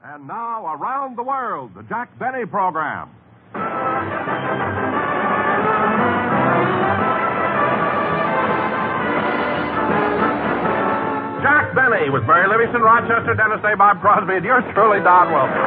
And now, Around the World, the Jack Benny program. Jack Benny with Mary Livingston, Rochester, Dennis Day, Bob Crosby, and yours truly, Don Wilson.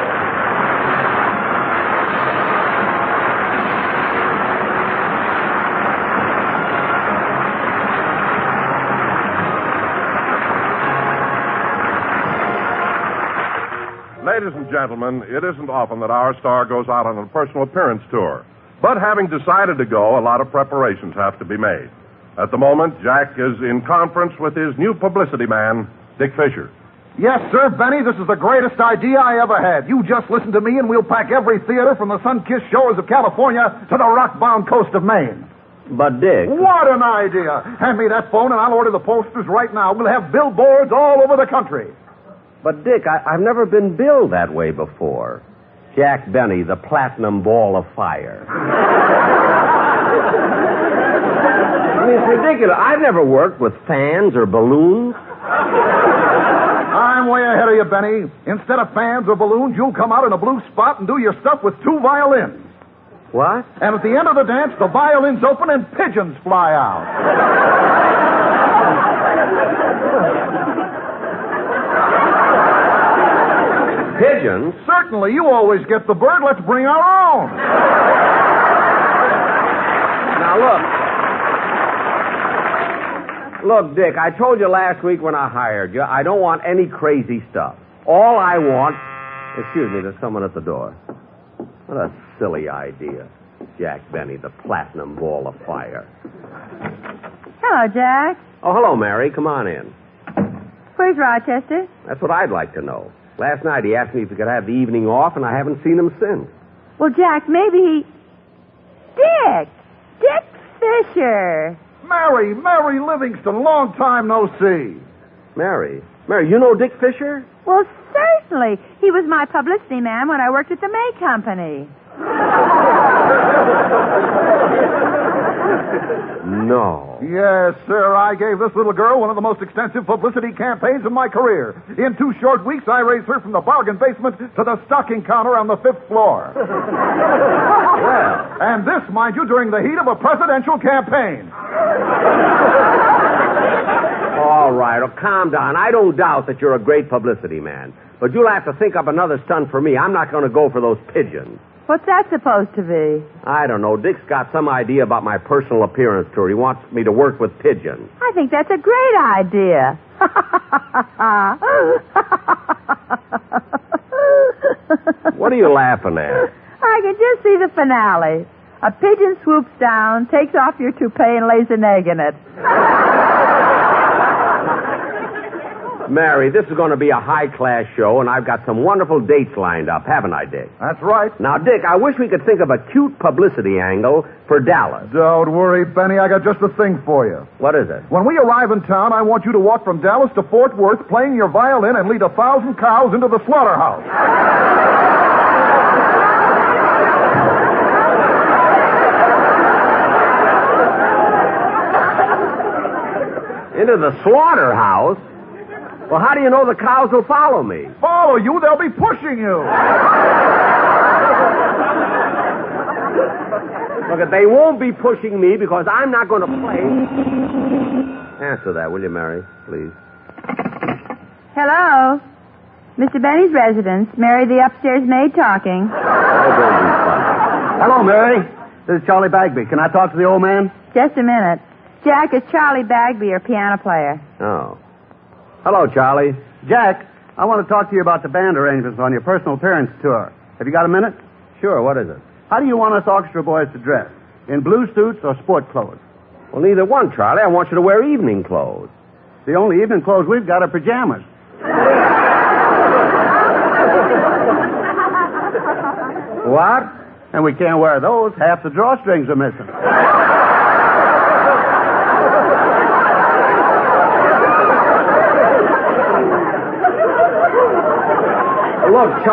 Ladies and gentlemen, it isn't often that our star goes out on a personal appearance tour. But having decided to go, a lot of preparations have to be made. At the moment, Jack is in conference with his new publicity man, Dick Fisher. Yes, sir, Benny, this is the greatest idea I ever had. You just listen to me and we'll pack every theater from the sun-kissed shores of California to the rock-bound coast of Maine. But, Dick... What an idea! Hand me that phone and I'll order the posters right now. We'll have billboards all over the country. But, Dick, I've never been billed that way before. Jack Benny, the platinum ball of fire. I mean, it's ridiculous. I've never worked with fans or balloons. I'm way ahead of you, Benny. Instead of fans or balloons, you'll come out in a blue spot and do your stuff with 2 violins. What? And at the end of the dance, the violins open and pigeons fly out. Pigeons? Certainly. You always get the bird. Let's bring our own. Now, look, Dick, I told you last week when I hired you, I don't want any crazy stuff. All I want... Excuse me, there's someone at the door. What a silly idea. Jack Benny, the platinum ball of fire. Hello, Jack. Oh, hello, Mary. Come on in. Where's Rochester? That's what I'd like to know. Last night he asked me if he could have the evening off, and I haven't seen him since. Well, Jack, maybe he... Dick Fisher. Mary Livingston, long time no see. Mary, you know Dick Fisher? Well, certainly. He was my publicity man when I worked at the May Company. No. Yes, sir. I gave this little girl one of the most extensive publicity campaigns in my career. In 2 short weeks, I raised her from the bargain basement to the stocking counter on the 5th floor. Well. And this, mind you, during the heat of a presidential campaign. All right, calm down. I don't doubt that you're a great publicity man. But you'll have to think up another stunt for me. I'm not going to go for those pigeons. What's that supposed to be? I don't know. Dick's got some idea about my personal appearance tour. He wants me to work with pigeons. I think that's a great idea. What are you laughing at? I can just see the finale. A pigeon swoops down, takes off your toupee, and lays an egg in it. Mary, this is going to be a high-class show, and I've got some wonderful dates lined up, haven't I, Dick? That's right. Now, Dick, I wish we could think of a cute publicity angle for Dallas. Don't worry, Benny. I got just the thing for you. What is it? When we arrive in town, I want you to walk from Dallas to Fort Worth playing your violin and lead 1,000 cows into the slaughterhouse. Into the slaughterhouse? Well, how do you know the cows will follow me? Follow you? They'll be pushing you. Look, they won't be pushing me because I'm not going to play. Answer that, will you, Mary, please? Hello. Mr. Benny's residence. Mary, the upstairs maid talking. Hello, Mary. This is Charley Bagby. Can I talk to the old man? Just a minute. Jack, is Charley Bagby, your piano player. Oh. Hello, Charlie. Jack, I want to talk to you about the band arrangements on your personal appearance tour. Have you got a minute? Sure, what is it? How do you want us orchestra boys to dress? In blue suits or sport clothes? Well, neither one, Charlie. I want you to wear evening clothes. The only evening clothes we've got are pajamas. What? And we can't wear those. Half the drawstrings are missing. Look,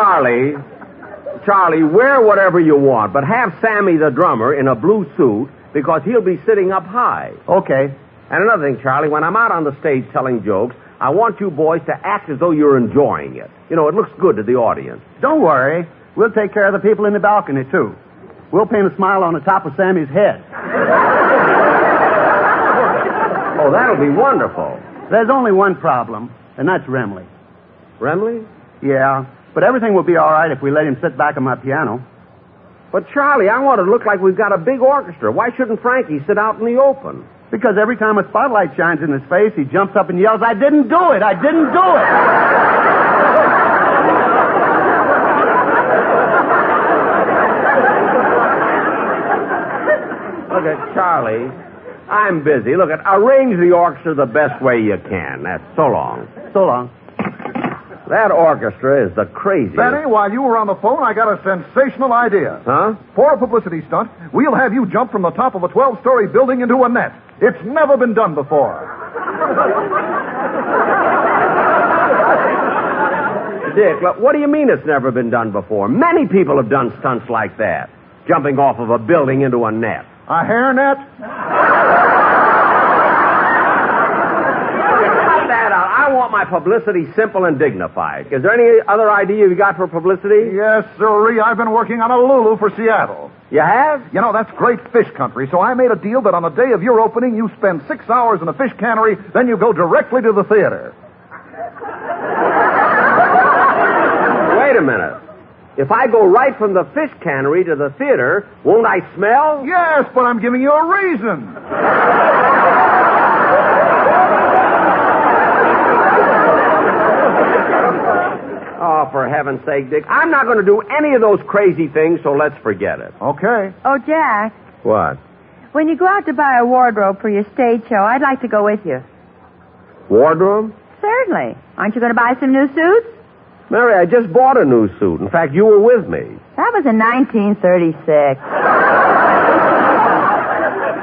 Charlie, wear whatever you want, but have Sammy the drummer in a blue suit because he'll be sitting up high. Okay. And another thing, Charlie, when I'm out on the stage telling jokes, I want you boys to act as though you're enjoying it. You know, it looks good to the audience. Don't worry. We'll take care of the people in the balcony, too. We'll paint a smile on the top of Sammy's head. Oh, that'll be wonderful. There's only one problem, and that's Remley. Remley? Yeah, but everything will be all right if we let him sit back on my piano. But, Charlie, I want it to look like we've got a big orchestra. Why shouldn't Frankie sit out in the open? Because every time a spotlight shines in his face, he jumps up and yells, I didn't do it! I didn't do it! Look at Charlie. I'm busy. Look at arrange the orchestra the best way you can. That's so long. So long. That orchestra is the craziest. Benny, while you were on the phone, I got a sensational idea. Huh? For a publicity stunt, we'll have you jump from the top of a 12-story building into a net. It's never been done before. Dick, look, what do you mean it's never been done before? Many people have done stunts like that. Jumping off of a building into a net. A hairnet? Cut that out. I want my publicity simple and dignified. Is there any other idea you got for publicity? Yes, sirree. I've been working on a Lulu for Seattle. You have? You know, that's great fish country, so I made a deal that on the day of your opening, you spend 6 hours in a fish cannery, then you go directly to the theater. Wait a minute. If I go right from the fish cannery to the theater, won't I smell? Yes, but I'm giving you a reason. Oh, for heaven's sake, Dick. I'm not going to do any of those crazy things, so let's forget it. Okay. Oh, Jack, What? when you go out to buy a wardrobe for your stage show, I'd like to go with you. Wardrobe? Certainly. Aren't you going to buy some new suits? Mary, I just bought a new suit. In fact, you were with me. That was in 1936.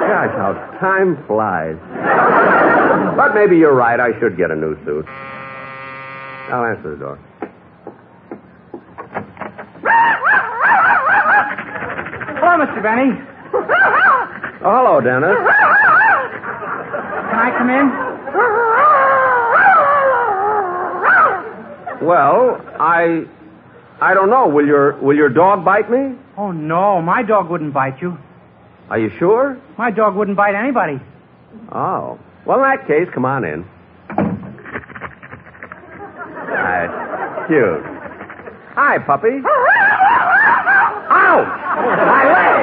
Gosh, how time flies. But maybe you're right. I should get a new suit. I'll answer the door. Hello, Mr. Benny. Oh, hello, Dennis. Can I come in? Well, I don't know. Will your dog bite me? Oh, no. My dog wouldn't bite you. Are you sure? My dog wouldn't bite anybody. Oh. Well, in that case, come on in. That's cute. Hi, puppy. Ouch! My leg!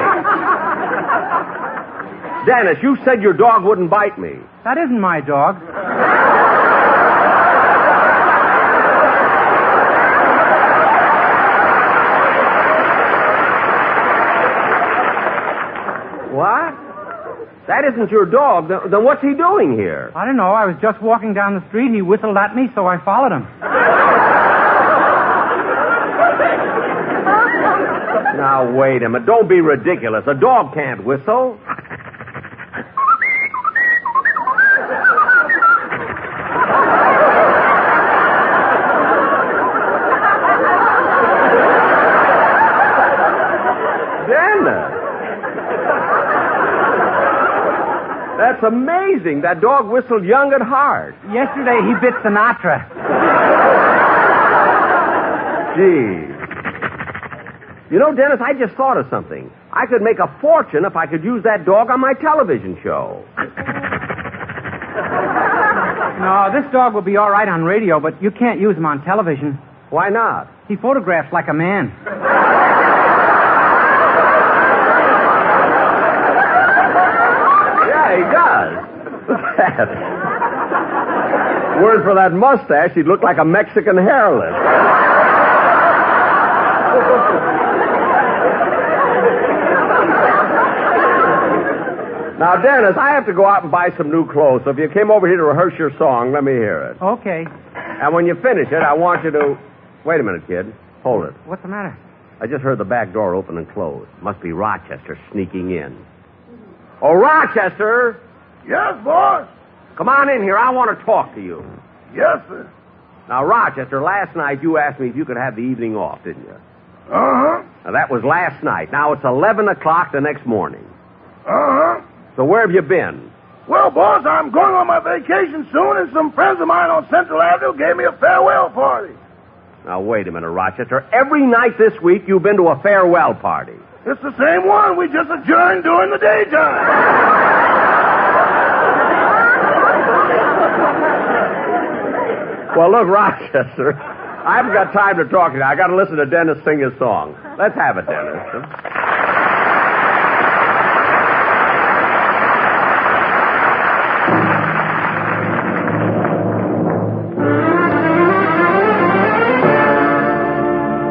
Dennis, you said your dog wouldn't bite me. That isn't my dog. What? That isn't your dog. Then what's he doing here? I don't know. I was just walking down the street. He whistled at me, so I followed him. Now, wait a minute. Don't be ridiculous. A dog can't whistle. Dennis. That's amazing. That dog whistled young at heart. Yesterday, he bit Sinatra. Gee. You know, Dennis, I just thought of something. I could make a fortune if I could use that dog on my television show. No, this dog will be all right on radio, but you can't use him on television. Why not? He photographs like a man. Yeah, he does. Look at that. Word for that mustache, he'd look like a Mexican hairless. Now, Dennis, I have to go out and buy some new clothes, so if you came over here to rehearse your song, let me hear it. Okay. And when you finish it, I want you to... Wait a minute, kid. Hold it. What's the matter? I just heard the back door open and close. Must be Rochester sneaking in. Oh, Rochester! Yes, boss. Come on in here. I want to talk to you. Yes, sir. Now, Rochester, last night you asked me if you could have the evening off, didn't you? Uh-huh. Now, that was last night. Now it's 11 o'clock the next morning. Uh-huh. So where have you been? Well, boss, I'm going on my vacation soon, and some friends of mine on Central Avenue gave me a farewell party. Now, wait a minute, Rochester. Every night this week you've been to a farewell party. It's the same one. We just adjourned during the daytime. Well, look, Rochester, I haven't got time to talk to you. I got to listen to Dennis sing his song. Let's have it, Dennis.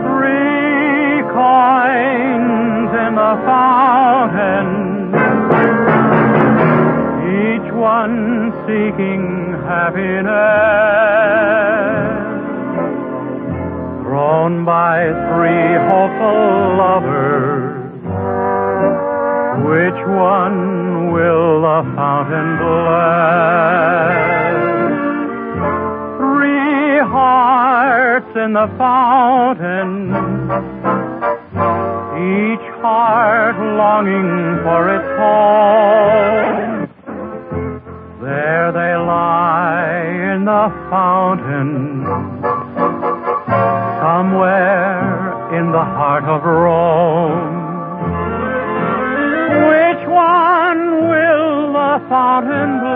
3 coins in the fountain, each one seeking happiness, thrown by 3 hopeful lovers. Which one will the fountain bless? 3 hearts in the fountain, each heart longing for its home. There they lie in the fountain, somewhere in the heart of Rome. Which one will the fountain bless?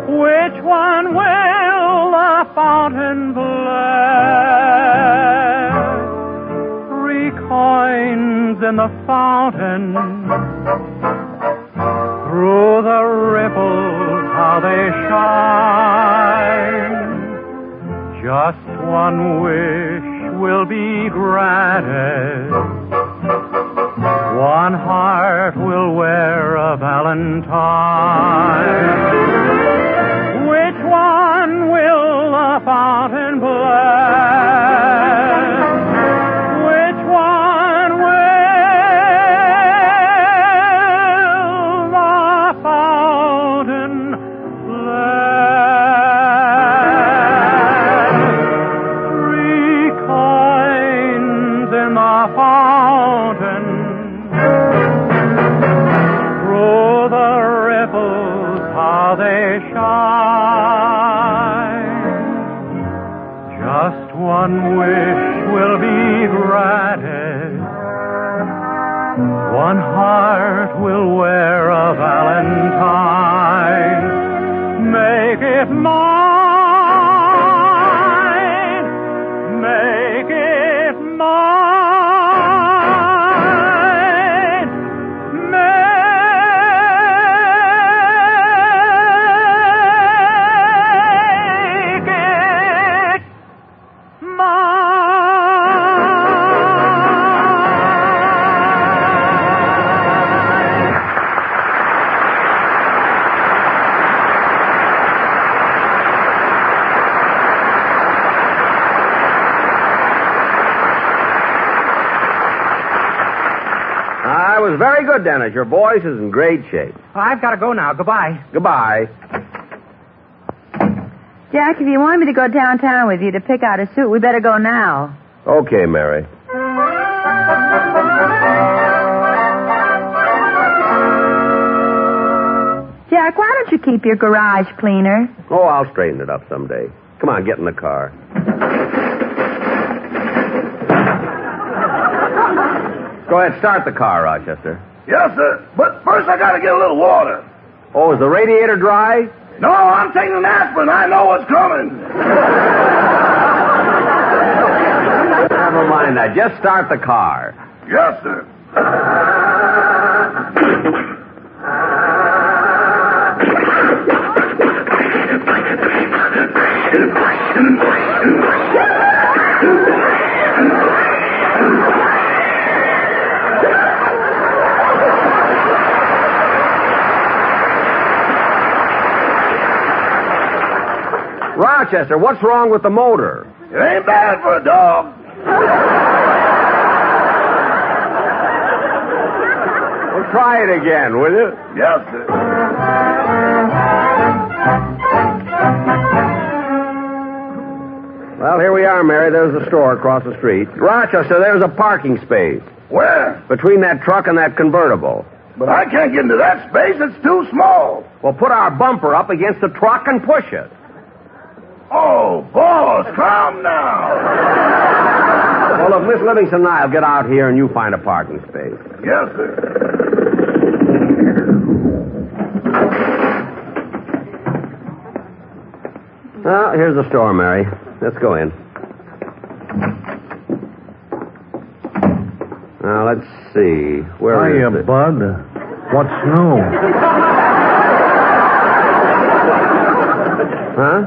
Which one will the fountain bless? 3 coins in the fountain, through the ripples how they shine. Just one wish will be granted. One heart will wear a valentine. Which one will the fountain bless? Which one will the fountain bless? 3 coins in the fountain, through the ripples how they shine. Just one wish will be granted. One heart will wear a valentine. Make it mine. Make it mine. Make it mine. It was very good, Dennis. Your voice is in great shape. I've got to go now. Goodbye. Goodbye. Jack, if you want me to go downtown with you to pick out a suit, we better go now. Okay, Mary. Jack, why don't you keep your garage cleaner? Oh, I'll straighten it up someday. Come on, get in the car. Go ahead, start the car, Rochester. Yes, sir. But first I got to get a little water. Oh, is the radiator dry? No, I'm taking an aspirin. I know what's coming. Never mind that. Just start the car. Yes, sir. Rochester, what's wrong with the motor? It ain't bad for a dog. Well, try it again, will you? Yes, sir. Well, here we are, Mary. There's the store across the street. Rochester, there's a parking space. Where? Between that truck and that convertible. But I can't get into that space. It's too small. Well, put our bumper up against the truck and push it. Oh, boss, calm now. Well, look, Miss Livingston and I'll get out here and you find a parking space. Yes, sir. Well, here's the store, Mary. Let's go in. Now, let's see. Where is it? Bud. What's new? Huh?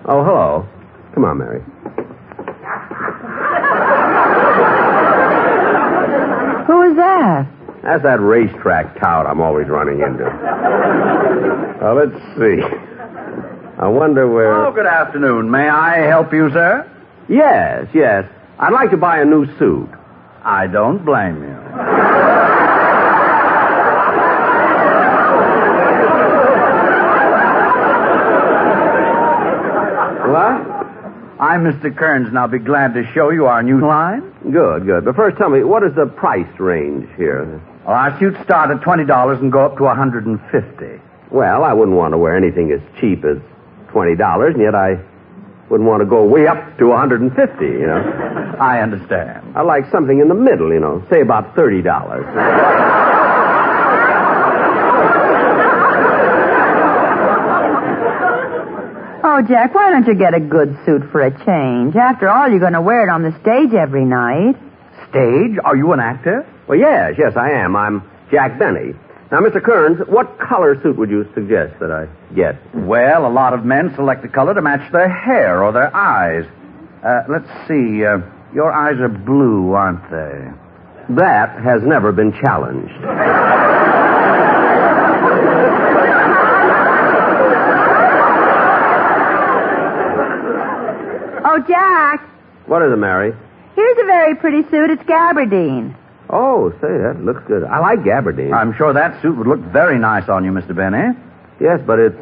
Oh, hello. Come on, Mary. Who is that? That's that racetrack tout I'm always running into. Well, let's see. I wonder where... Oh, good afternoon. May I help you, sir? Yes. I'd like to buy a new suit. I don't blame you. What? I'm Mr. Kerns, and I'll be glad to show you our new line. Good. But first tell me, what is the price range here? Well, our suits start at $20 and go up to $150. Well, I wouldn't want to wear anything as cheap as $20, and yet I wouldn't want to go way up to $150, you know. I understand. I like something in the middle, you know, say about $30. Oh, Jack, why don't you get a good suit for a change? After all, you're going to wear it on the stage every night. Stage? Are you an actor? Well, yes, I am. I'm Jack Benny. Now, Mr. Kerns, what color suit would you suggest that I get? Well, a lot of men select the color to match their hair or their eyes. Let's see. Your eyes are blue, aren't they? That has never been challenged. Oh, Jack, What is it, Mary? here's a very pretty suit. It's gabardine. Oh, say, that looks good. I like gabardine. I'm sure that suit would look very nice on you, Mr. Benny. Yes, but it's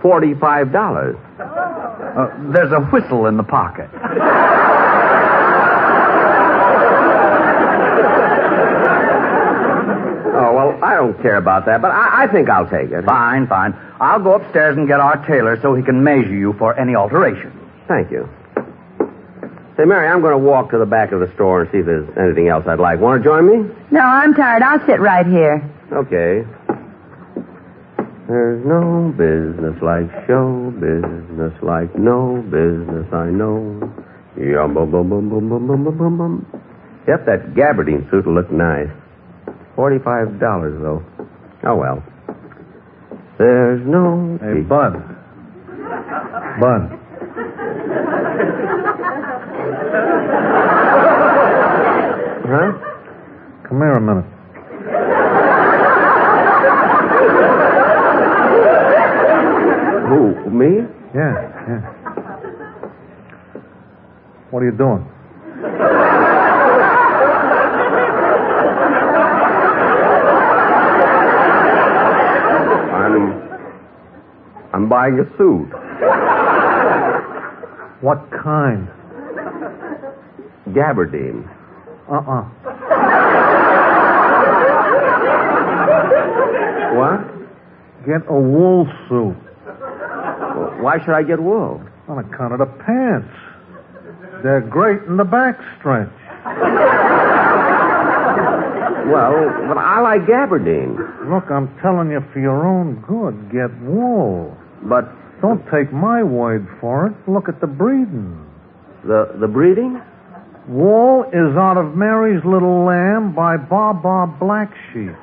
$45. There's a whistle in the pocket. Oh, well, I don't care about that, but I think I'll take it. Fine. I'll go upstairs and get our tailor so he can measure you for any alterations. Thank you. Say, Mary, I'm going to walk to the back of the store and see if there's anything else I'd like. Want to join me? No, I'm tired. I'll sit right here. Okay. There's no business like show business, like no business I know. Yum, bum, bum, bum, bum, bum, bum, bum, bum. Yep, that gabardine suit will look nice. $45, though. Oh, well. There's no... Hey, Bud. Huh? Come here a minute. Who, me? Yeah. What are you doing? I'm buying a suit. What kind? Gabardine. What? Get a wool suit. Well, why should I get wool? On account of the pants. They're great in the back stretch. Well, but I like gabardine. Look, I'm telling you, for your own good, get wool. But Don't take my word for it. Look at the breeding. the breeding? Wool is out of Mary's Little Lamb by Baa Blacksheep.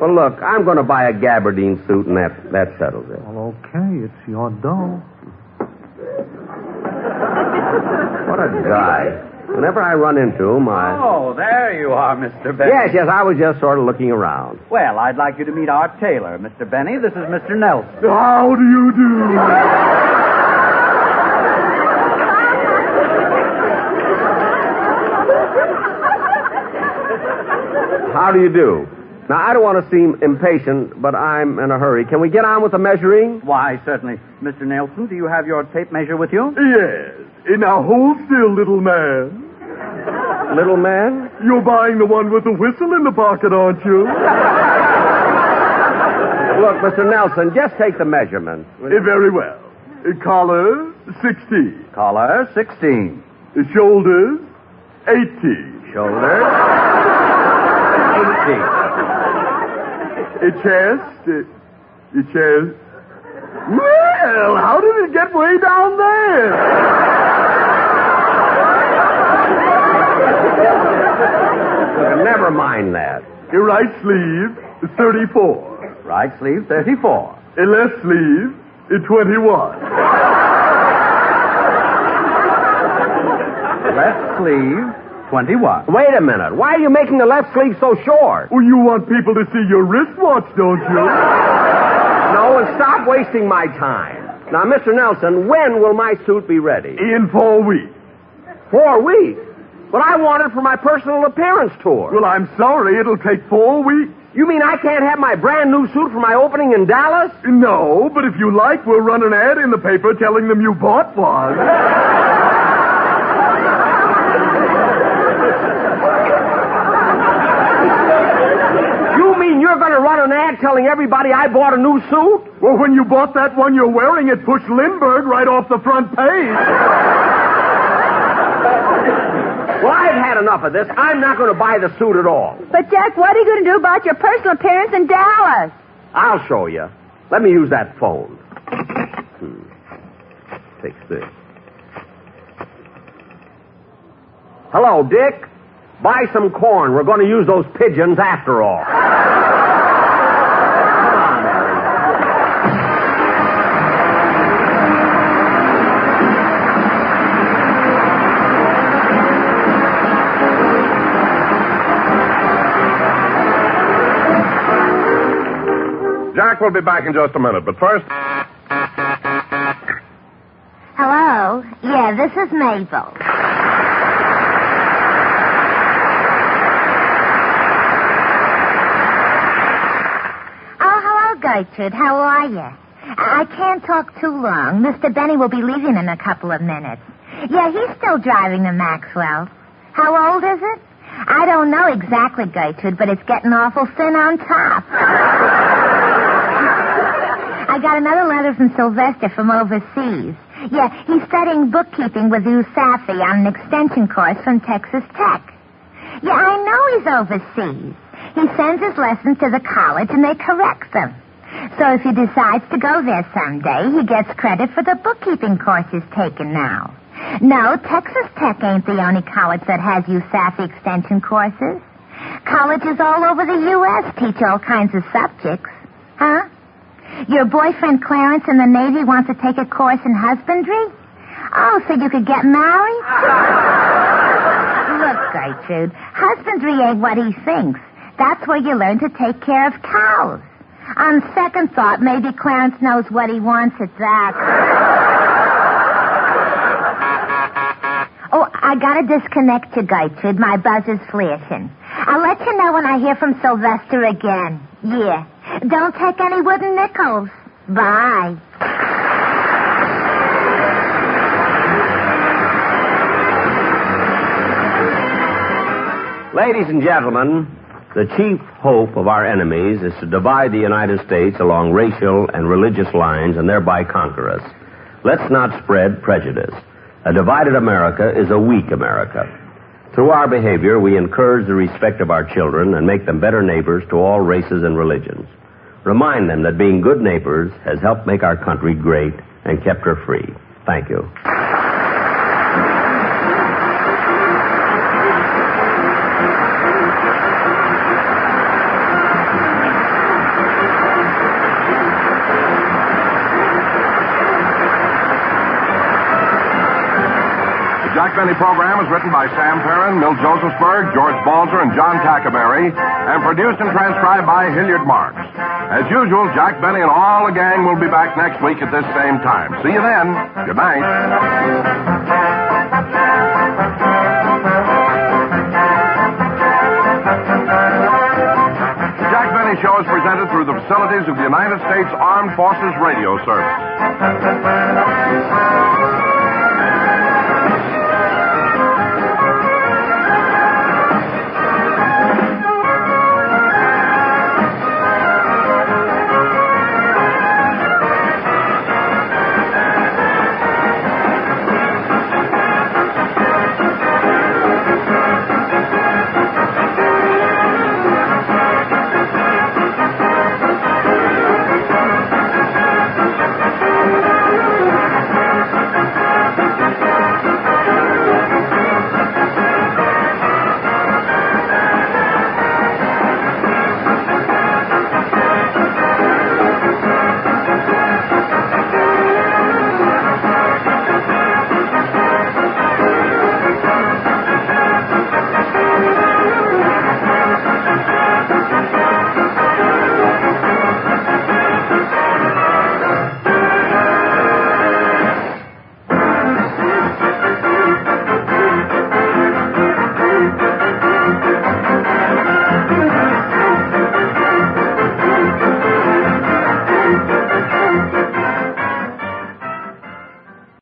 Well, look, I'm going to buy a gabardine suit, and that settles it. Well, okay, it's your dough. What a guy. Whenever I run into him, Oh, there you are, Mr. Benny. Yes, I was just sort of looking around. Well, I'd like you to meet our tailor, Mr. Benny. This is Mr. Nelson. How do you do? How do you do? Now, I don't want to seem impatient, but I'm in a hurry. Can we get on with the measuring? Why, certainly. Mr. Nelson, do you have your tape measure with you? Yes. Now hold still, little man. Little man? You're buying the one with the whistle in the pocket, aren't you? Look, Mr. Nelson, just take the measurement. Very well. Collar, 16. Collar, 16. Shoulders, 18. Shoulders, 18. Chest. Well, how did it get way down there? Never mind that. Your right sleeve, 34. Right sleeve, 34. Left sleeve, 21. Left sleeve, 21. Wait a minute. Why are you making the left sleeve so short? Well, you want people to see your wristwatch, don't you? No, and stop wasting my time. Now, Mr. Nelson, when will my suit be ready? In 4 weeks. 4 weeks? But I want it for my personal appearance tour. Well, I'm sorry. It'll take 4 weeks. You mean I can't have my brand new suit for my opening in Dallas? No, but if you like, we'll run an ad in the paper telling them you bought one. You mean you're going to run an ad telling everybody I bought a new suit? Well, when you bought that one you're wearing, it pushed Lindbergh right off the front page. Well, I've had enough of this. I'm not going to buy the suit at all. But, Jack, what are you going to do about your personal appearance in Dallas? I'll show you. Let me use that phone. Fix this. Hello, Dick. Buy some corn. We're going to use those pigeons after all. Jack will be back in just a minute, but first... Hello? Yeah, this is Mabel. Oh, hello, Gertrude. How are you? I can't talk too long. Mr. Benny will be leaving in a couple of minutes. Yeah, he's still driving the Maxwell. How old is it? I don't know exactly, Gertrude, but it's getting awful thin on top. I got another letter from Sylvester from overseas. Yeah, he's studying bookkeeping with Safi on an extension course from Texas Tech. Yeah, I know he's overseas. He sends his lessons to the college and they correct them. So if he decides to go there someday, he gets credit for the bookkeeping course he's taken now. No, Texas Tech ain't the only college that has Safi extension courses. Colleges all over the U.S. teach all kinds of subjects. Huh? Your boyfriend Clarence in the Navy wants to take a course in husbandry? Oh, so you could get married? Look, Gertrude, husbandry ain't what he thinks. That's where you learn to take care of cows. On second thought, maybe Clarence knows what he wants at that. Oh, I gotta disconnect you, Gertrude. My buzzer's flashing. I'll let you know when I hear from Sylvester again. Yeah. Don't take any wooden nickels. Bye. Ladies and gentlemen, the chief hope of our enemies is to divide the United States along racial and religious lines and thereby conquer us. Let's not spread prejudice. A divided America is a weak America. Through our behavior, we encourage the respect of our children and make them better neighbors to all races and religions. Remind them that being good neighbors has helped make our country great and kept her free. Thank you. The Jack Benny program is written by Sam Perrin, Milt Josephsberg, George Balzer, and John Tackaberry, and produced and transcribed by Hilliard Marks. As usual, Jack Benny and all the gang will be back next week at this same time. See you then. Good night. is presented through the facilities of the United States Armed Forces Radio Service.